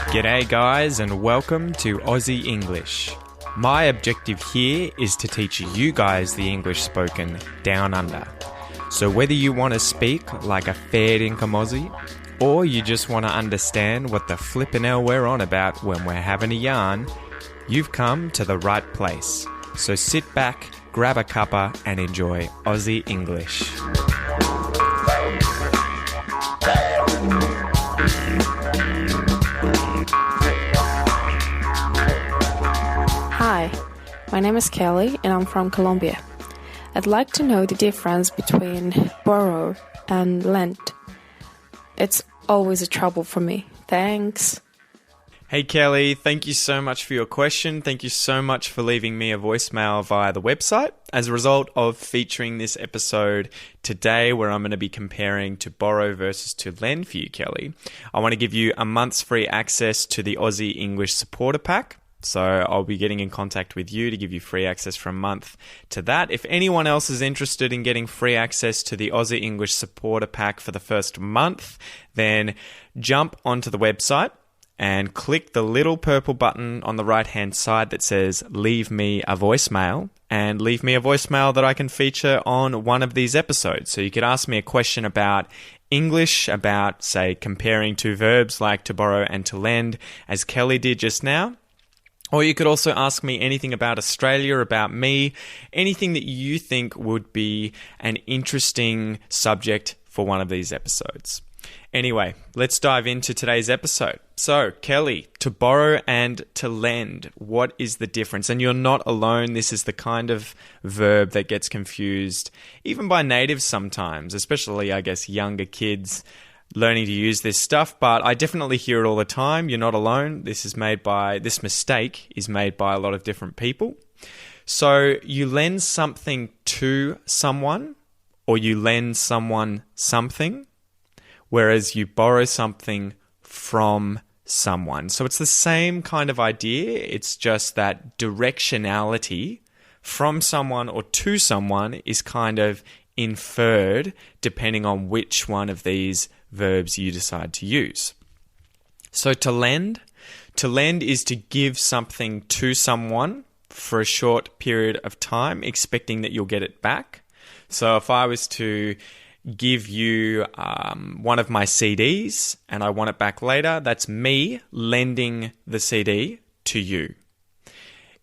G'day guys and welcome to Aussie English. My objective here is to teach you guys the English spoken down under. So whether you want to speak like a fair dinkum Aussie or you just want to understand what the flippin' hell we're on about when we're having a yarn, you've come to the right place. So sit back, grab a cuppa and enjoy Aussie English. Hi, my name is Kelly and I'm from Colombia. I'd like to know the difference between borrow and lend. It's always a trouble for me. Thanks. Hey Kelly, thank you so much for your question. Thank you so much for leaving me a voicemail via the website. As a result of featuring this episode today where I'm going to be comparing to borrow versus to lend for you, Kelly, I want to give you a month's free access to the Aussie English Supporter Pack. So I'll be getting in contact with you to give you free access for a month to that. If anyone else is interested in getting free access to the Aussie English Supporter Pack for the first month, then jump onto the website and click the little purple button on the right-hand side that says leave me a voicemail, and leave me a voicemail that I can feature on one of these episodes. So you could ask me a question about English, about, say, comparing two verbs like to borrow and to lend, as Kelly did just now. Or you could also ask me anything about Australia, about me, anything that you think would be an interesting subject for one of these episodes. Anyway, let's dive into today's episode. So, Kelly, to borrow and to lend, what is the difference? And you're not alone. This is the kind of verb that gets confused even by natives sometimes, especially, I guess, younger kids learning to use this stuff, but I definitely hear it all the time. You're not alone. This mistake is made by a lot of different people. So you lend something to someone, or you lend someone something, whereas you borrow something from someone. So it's the same kind of idea. It's just that directionality from someone or to someone is kind of inferred depending on which one of these verbs you decide to use. So to lend is to give something to someone for a short period of time, expecting that you'll get it back. So if I was to give you one of my CDs and I want it back later, that's me lending the CD to you.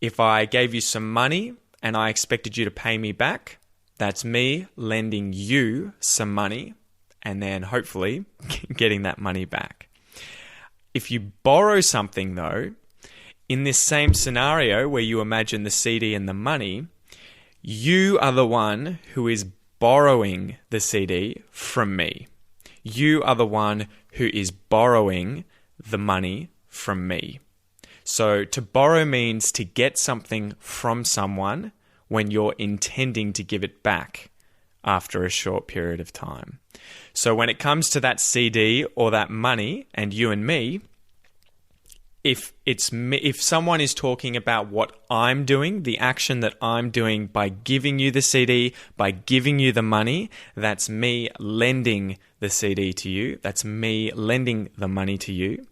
If I gave you some money and I expected you to pay me back, that's me lending you some money and then hopefully getting that money back. If you borrow something though, in this same scenario where you imagine the CD and the money, you are the one who is borrowing the CD from me. You are the one who is borrowing the money from me. So to borrow means to get something from someone when you're intending to give it back after a short period of time. So when it comes to that CD or that money and you and me, if someone is talking about what I'm doing, the action that I'm doing by giving you the CD, by giving you the money, that's me lending the CD to you. That's me lending the money to you.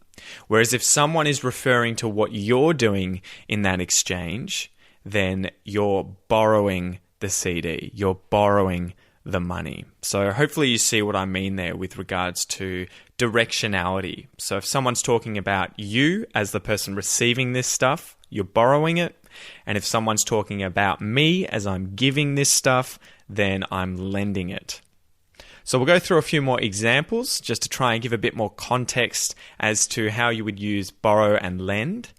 Whereas if someone is referring to what you're doing in that exchange, then you're borrowing the CD. You're borrowing the money. So hopefully you see what I mean there with regards to directionality. So if someone's talking about you as the person receiving this stuff, you're borrowing it. And if someone's talking about me as I'm giving this stuff, then I'm lending it. So we'll go through a few more examples just to try and give a bit more context as to how you would use borrow and lend.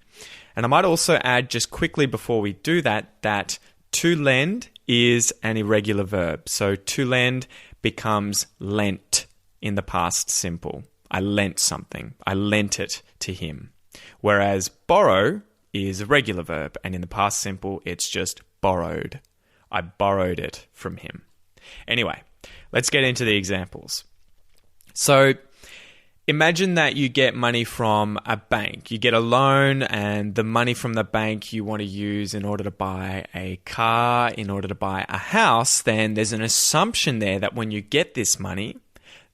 And I might also add just quickly before we do that to lend is an irregular verb. So to lend becomes lent in the past simple. I lent something. I lent it to him. Whereas borrow is a regular verb, and in the past simple, it's just borrowed. I borrowed it from him. Anyway, let's get into the examples. So imagine that you get money from a bank. You get a loan, and the money from the bank you want to use in order to buy a car, in order to buy a house. Then there's an assumption there that when you get this money,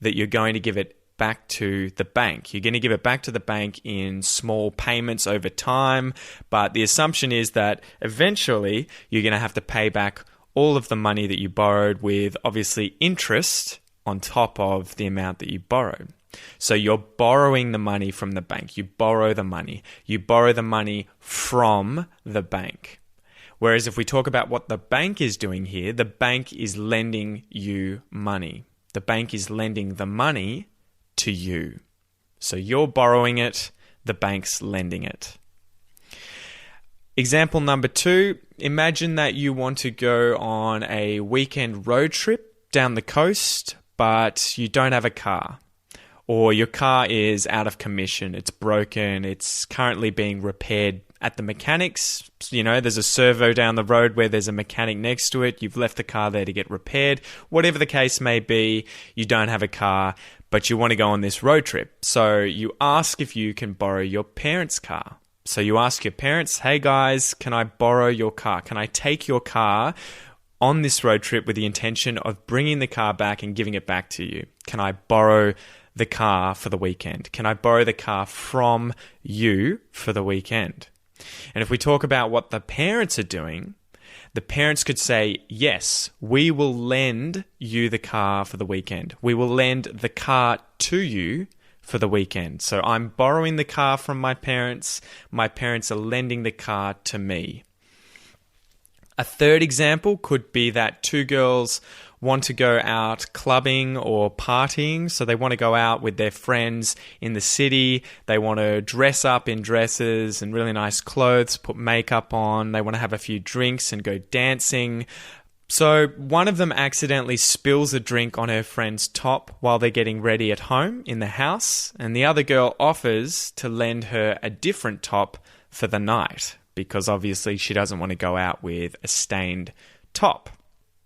that you're going to give it back to the bank. You're going to give it back to the bank in small payments over time, but the assumption is that eventually you're going to have to pay back all of the money that you borrowed with obviously interest on top of the amount that you borrowed. So you're borrowing the money from the bank. You borrow the money. You borrow the money from the bank. Whereas if we talk about what the bank is doing here, the bank is lending you money. The bank is lending the money to you. So you're borrowing it, the bank's lending it. Example number 2, imagine that you want to go on a weekend road trip down the coast, but you don't have a car. Or your car is out of commission, it's broken, it's currently being repaired at the mechanics. You know, there's a servo down the road where there's a mechanic next to it. You've left the car there to get repaired. Whatever the case may be, you don't have a car, but you want to go on this road trip. So you ask if you can borrow your parents' car. So you ask your parents, hey guys, can I borrow your car? Can I take your car on this road trip with the intention of bringing the car back and giving it back to you? Can I borrow the car for the weekend? Can I borrow the car from you for the weekend? And if we talk about what the parents are doing, the parents could say, yes, we will lend you the car for the weekend. We will lend the car to you for the weekend. So I'm borrowing the car from my parents. My parents are lending the car to me. A third example could be that two girls want to go out clubbing or partying. So they want to go out with their friends in the city. They want to dress up in dresses and really nice clothes, put makeup on. They want to have a few drinks and go dancing. So one of them accidentally spills a drink on her friend's top while they're getting ready at home in the house. And the other girl offers to lend her a different top for the night because obviously she doesn't want to go out with a stained top.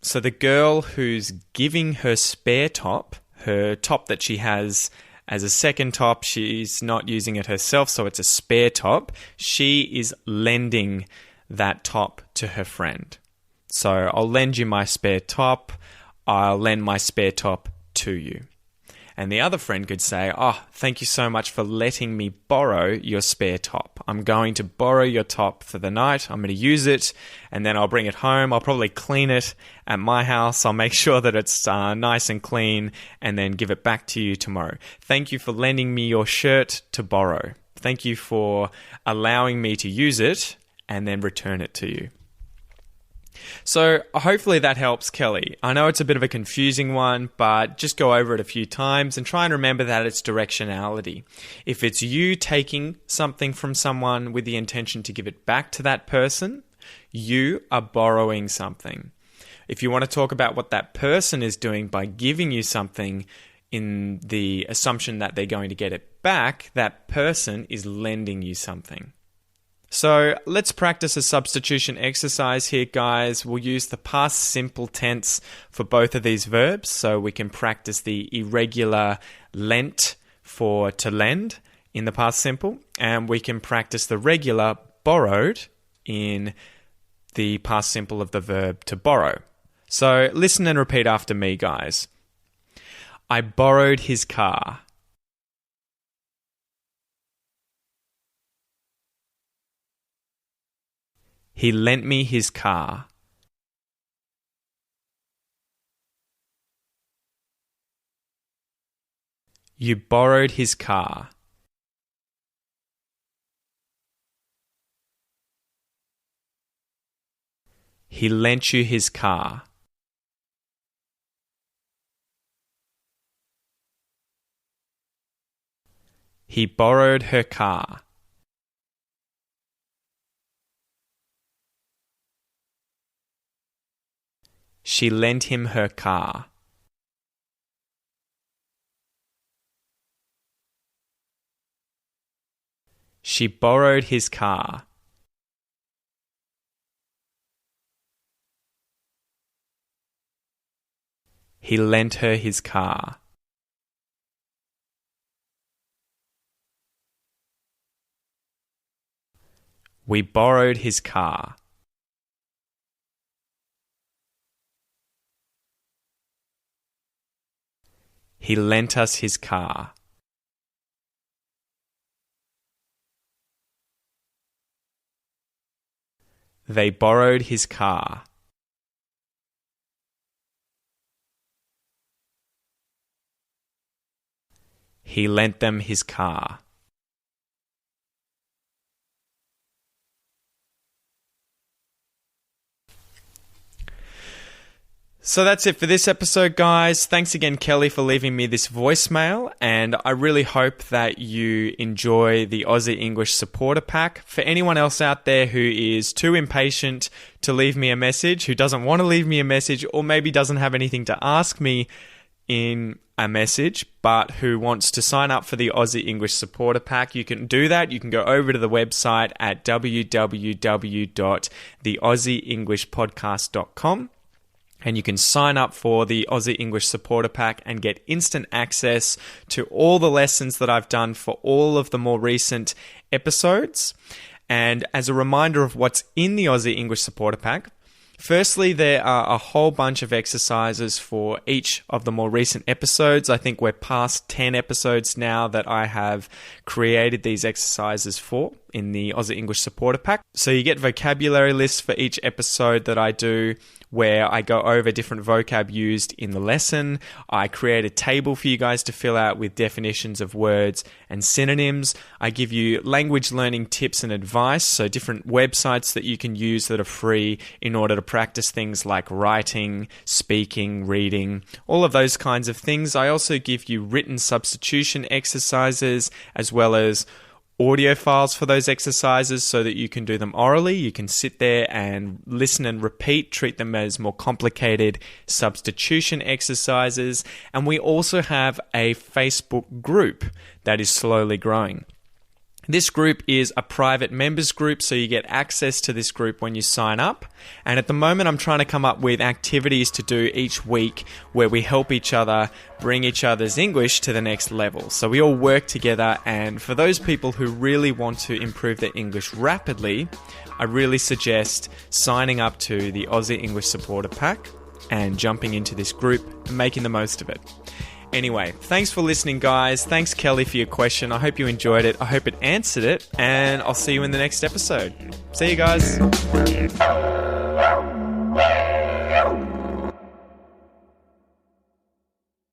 So the girl who's giving her spare top, her top that she has as a second top, she's not using it herself, so it's a spare top. She is lending that top to her friend. So I'll lend you my spare top. I'll lend my spare top to you. And the other friend could say, oh, thank you so much for letting me borrow your spare top. I'm going to borrow your top for the night. I'm going to use it and then I'll bring it home. I'll probably clean it at my house. I'll make sure that it's nice and clean and then give it back to you tomorrow. Thank you for lending me your shirt to borrow. Thank you for allowing me to use it and then return it to you. So hopefully that helps, Kelly. I know it's a bit of a confusing one, but just go over it a few times and try and remember that it's directionality. If it's you taking something from someone with the intention to give it back to that person, you are borrowing something. If you want to talk about what that person is doing by giving you something in the assumption that they're going to get it back, that person is lending you something. So let's practice a substitution exercise here, guys. We'll use the past simple tense for both of these verbs so we can practice the irregular lent for to lend in the past simple, and we can practice the regular borrowed in the past simple of the verb to borrow. So listen and repeat after me, guys. I borrowed his car. He lent me his car. You borrowed his car. He lent you his car. He borrowed her car. She lent him her car. She borrowed his car. He lent her his car. We borrowed his car. He lent us his car. They borrowed his car. He lent them his car. So that's it for this episode, guys. Thanks again, Kelly, for leaving me this voicemail, and I really hope that you enjoy the Aussie English Supporter Pack. For anyone else out there who is too impatient to leave me a message, who doesn't want to leave me a message, or maybe doesn't have anything to ask me in a message, but who wants to sign up for the Aussie English Supporter Pack, you can do that. You can go over to the website at www.theaussieenglishpodcast.com. And you can sign up for the Aussie English Supporter Pack and get instant access to all the lessons that I've done for all of the more recent episodes. And as a reminder of what's in the Aussie English Supporter Pack, firstly, there are a whole bunch of exercises for each of the more recent episodes. I think we're past 10 episodes now that I have created these exercises for in the Aussie English Supporter Pack. So you get vocabulary lists for each episode that I do, where I go over different vocab used in the lesson. I create a table for you guys to fill out with definitions of words and synonyms. I give you language learning tips and advice, so different websites that you can use that are free in order to practice things like writing, speaking, reading, all of those kinds of things. I also give you written substitution exercises as well as audio files for those exercises so that you can do them orally. You can sit there and listen and repeat, treat them as more complicated substitution exercises. And we also have a Facebook group that is slowly growing. This group is a private members group, so you get access to this group when you sign up. And at the moment, I'm trying to come up with activities to do each week where we help each other bring each other's English to the next level. So we all work together, and for those people who really want to improve their English rapidly, I really suggest signing up to the Aussie English Supporter Pack and jumping into this group and making the most of it. Anyway, thanks for listening, guys. Thanks, Kelly, for your question. I hope you enjoyed it. I hope it answered it. And I'll see you in the next episode. See you guys.